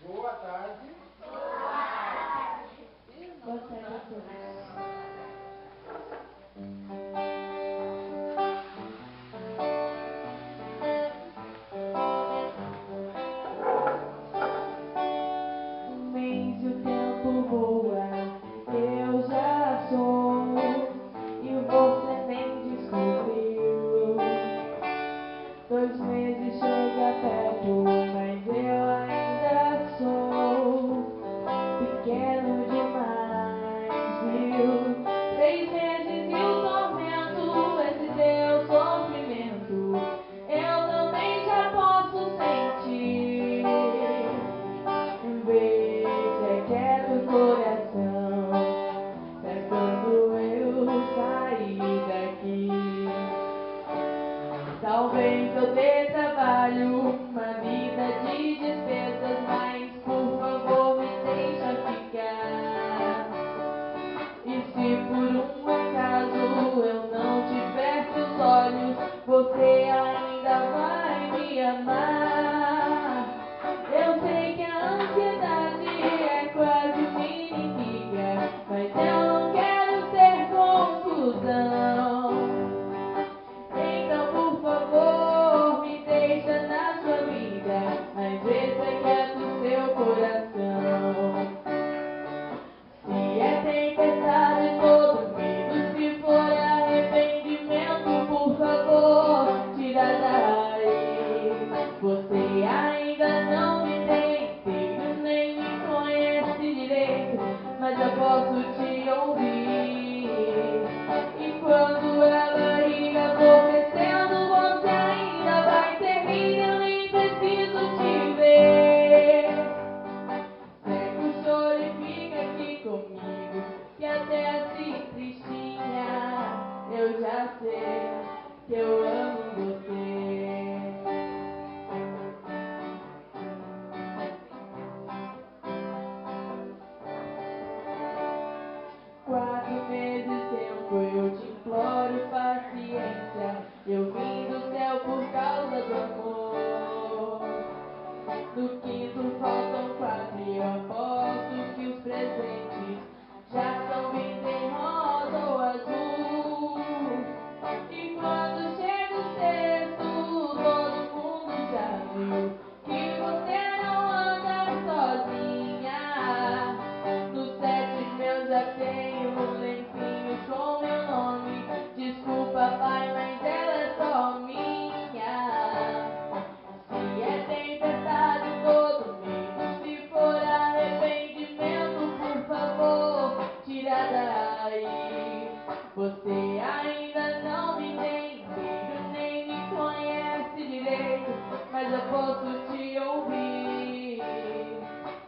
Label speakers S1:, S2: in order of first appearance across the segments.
S1: Boa tarde.
S2: Boa tarde a todos. Um mês e o tempo voa, eu já sou, e você nem descobriu. 2 meses chega perto, mas eu ainda sou pequeno demais, viu? 3 meses e o tormento, esse teu sofrimento, eu também já posso sentir. Vê se é quebra o coração, mas quando eu sair daqui, talvez eu dê trabalho, uma vida de despesas, mas por favor me deixa ficar. E se por um acaso eu não tiver seus olhos, você ainda vai me amar. Eu sei que a ansiedade é quase uma inimiga, mas eu não quero ter confusão. Então, por favor, me deixa na sua vida, mas vê se é quieto o seu coração. Se é tempestade, todo medo, se for arrependimento, por favor, tira daí. Você ainda não me tem inteiro, nem me conhece direito, mas eu posso te ouvir. E quando a barriga for crescendo, você ainda vai ter vida, eu nem preciso te ver. Seca o choro e fica aqui comigo, que até assim tristinha eu já sei que eu amo você. 4 meses tempo, eu te imploro paciência. Eu vim do céu por causa do amor. No quinto faltam 4 e eu aposto que os presentes já estão vindo em rosa ou azul. E quando chega o sexto, todo mundo já viu que você não anda sozinha. No 7 eu já tenho lencinhos com meu nome. Desculpa, pai, mas ela é só minha. Se é tempestade, todo medo, se for arrependimento, por favor, tira daí. Você ainda não me tem inteiro, nem me conhece direito, mas eu posso te ouvir.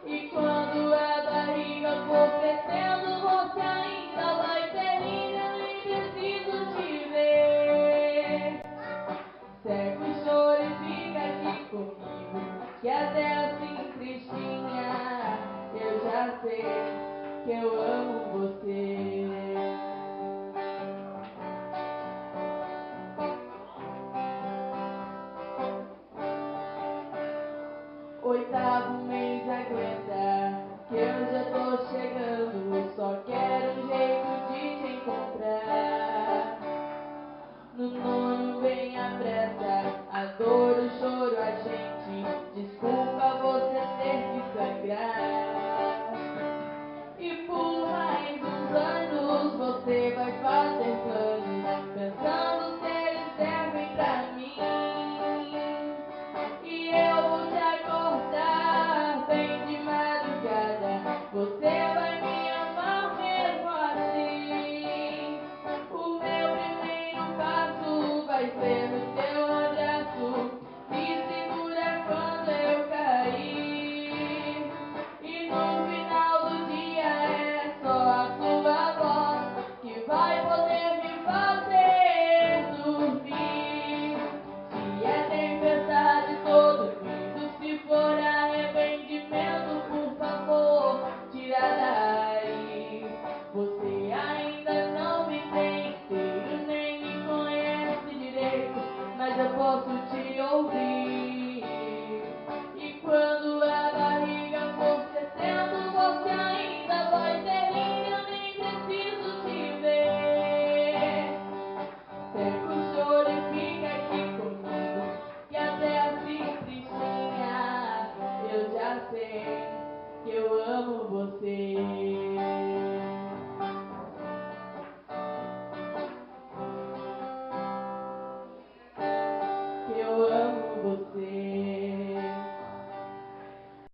S2: E quando a barriga for crescendo, você ainda vai ter vida, eu nem preciso te ver. Seca o choro e fica aqui comigo, que até assim tristinha eu já sei que eu amo você. Oitavo mês aguenta, que eu já tô chegando, só quero um jeito de te encontrar. No nono vem a pressa, a dor, o choro, a